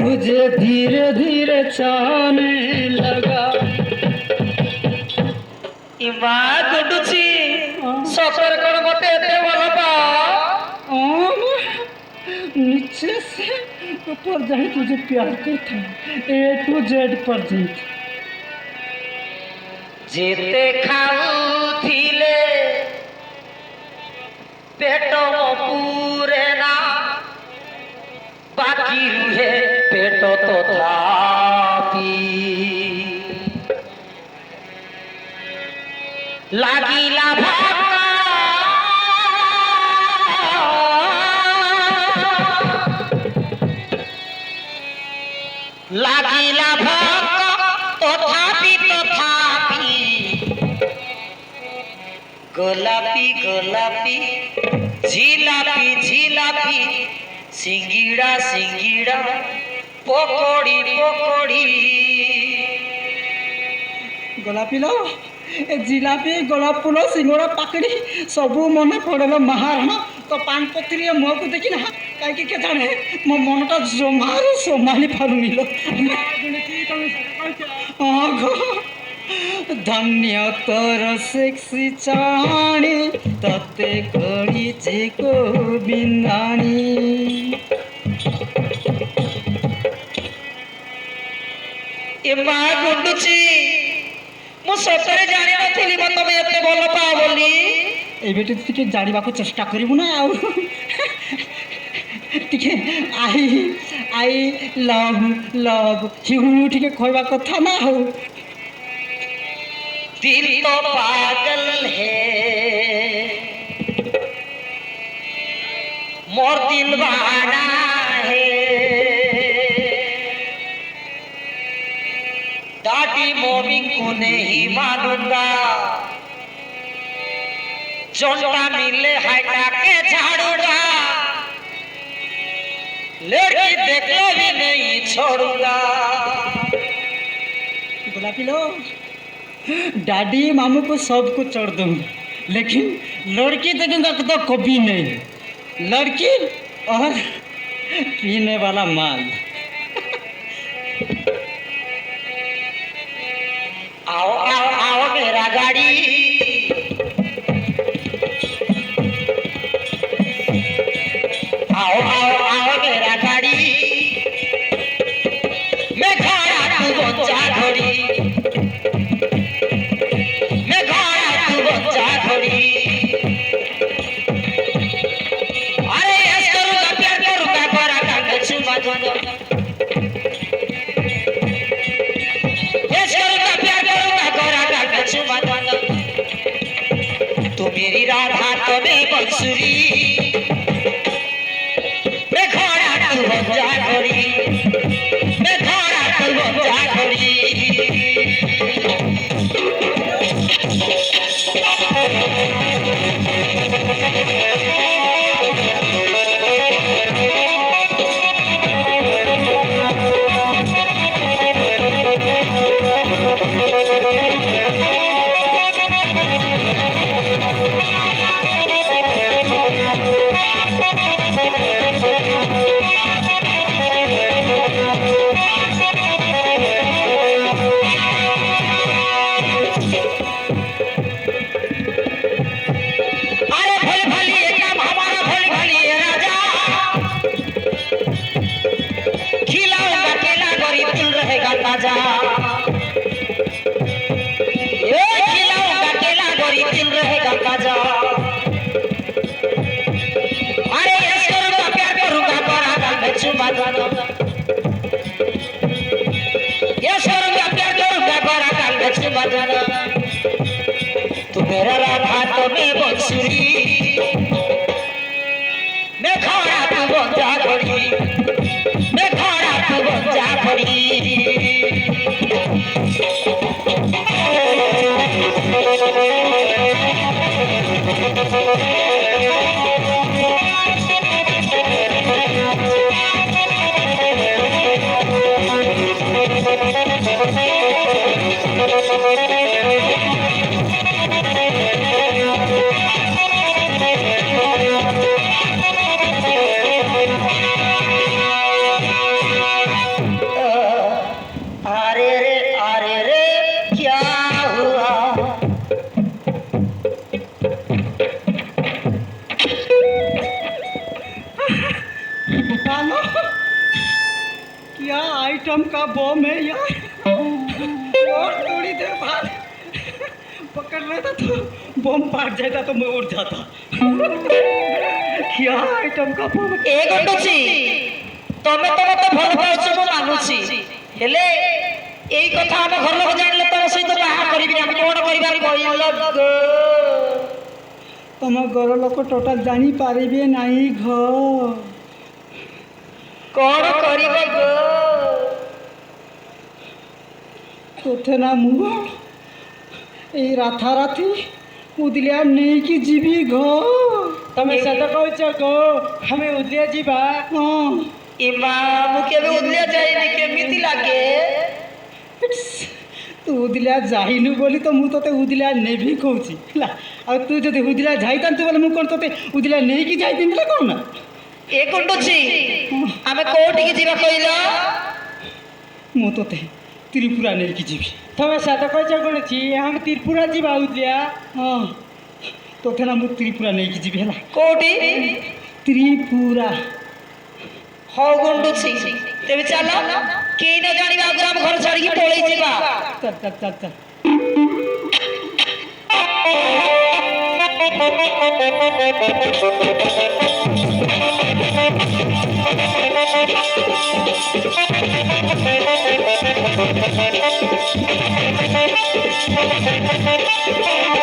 तुझे धीरे धीरे चाहने लगा। इमा गुडुची सफर कर मते एते भल पा नीचे से ऊपर जाए तुझे प्यार करता ए टू जेड परजेंट। जेते खाउथिले पेट पूरे ना बाकी रुहे पेट तो थापी लागिला भाका लागिला भाका तथापि गोलापी गोलापी झिलापी झिलापी सिंगिड़ा सिंगिड़ा पकोड़ी पकोड़ी गोलापी लो ए जिलापी गोलाप फूल सिंगड़ा पाकड़ी सबू मन पड़ल महाराणा तो पान पत्री मुह को देखी ना कहीं के जाने मो मनटा जमार संभाली पारुनी लो। धन्य तोर सेक्सी चाणी तते कड़ी जे को बिंदाणी। एमा गुंडुची मु सतरे जानि नथिली म तमे एते भल पा बोली एबेटे टिके जानिबाको चेष्टा करिबु ना आउ टिके आई लव लव हिउ टिके कहबा कथा ना हो। दिल तो पागल है मोर दिल बहाना है दादी मम्मी को नहीं मानूंगा जोंटा मिले हटा के झाड़ूंगा लड़की देखले भी नहीं छोड़ूंगा। गोलापी लो डैडी मामू को सबको छोड़ दूंगा लेकिन लड़की देखूंगा तो कभी नहीं। लड़की और पीने वाला माल। आओ आओ आओ मेरा गाड़ी आओ आओ आओ मेरा गाड़ी मैं खड़ा तू बच्चा घोड़ी मैं खड़ा तू बच्चा घोड़ी। अरे यस करूंगा प्यार करूंगा गोरा कांड चुमा दूंगा यस करूंगा प्यार करूंगा गोरा कांड चुमा दूंगा। तू मेरी राधा तो मैं बंसुरी मैं खड़ा तू बच्चा घोड़ी मैं खड़ा तू बच्चा घोड़ी। ताजा ये खिलाऊंगा केला गोरी दिल रहेगा ताजा। अरे यस करूंगा प्यार करूंगा गोरा कांड चुमा दूंगा यस करूंगा प्यार करूंगा गोरा कांड चुमा दूंगा। तू मेरा राधा तो मैं बंसुरी मैं खड़ा तू बंजा घोड़ी मैं खड़ा तू बंजा घोड़ी। पालो क्या आइटम का बम है यार। और थोड़ी देर बाद पकड़ लेता तो बम फाट जाता तो मैं उड़ जाता। क्या आइटम का बम ଏ ଗଣ୍ଡୁଛି ତମେ ତ ମତେ ଭଲ ପାଉଛ ମୁଁ ମାନୁଛି ହେଲେ ଏଇ କଥା ଆମ ଘର ଲୋକ ଜାଣିଲେ ତମ ସହିତ ବାହା କରିବି ଆମେ କଣ କରିବା କହିଲ ଗୋ? तुम घर लोक टोटाल जानी पारिबे नहीं घ କଣ କରିବ ଗୋ? तोथे ना मुह ए राथाराथी उदलिया नहीं कि जीवी घ ତମେ ସତ कौच गो हमें उदलिया जीवा हाँ ଇମା ମୁଁ କେବେ ଉଦଲିଆ ଯାଇନି କେମିତି ଲାଗେ? तू उदलिया जाइनु बोली तो मु तोते उदलिया नेभी कहूची ହେଲା ଆଉ ତୁ ଯଦି ଉଦଲିଆ ଯାଇଥାନ୍ତୁ ବୋଲେ ମୁଁ କ'ଣ ତୋତେ ଉଦଲିଆ ନେଇକି ଯାଇଥାନ୍ତି ନା କ'ଣ ନା ଏ ଗୁଣ୍ଡୁଛି ଆମେ କୋଉଠିକି ଯିବା କହିଲ? ମୁଁ ତୋତେ ତ୍ରିପୁରା ନେଇକି ଯିବି ତମେ ସାତ କହିଛ କଣଛି ଆମେ ତ୍ରିପୁରା ଯିବା ଉଦଲିଆ ହଁ ତୋତେ ନା ମୁଁ ତ୍ରିପୁରା ନେଇକି ଯିବି ହେଲା କୋଉଠି? ତ୍ରିପୁରା ହଉ ଗୁଣ୍ଡୁଛି ତେବେ ଚାଲ କେହି ନ ଜାଣିବା ଆଗରୁ ଆମ ଘର ଛାଡ଼ିକି ପଳେଇ ଯିବା। ଚାଲ ଚାଲ ଚାଲ ଚାଲ Thank you.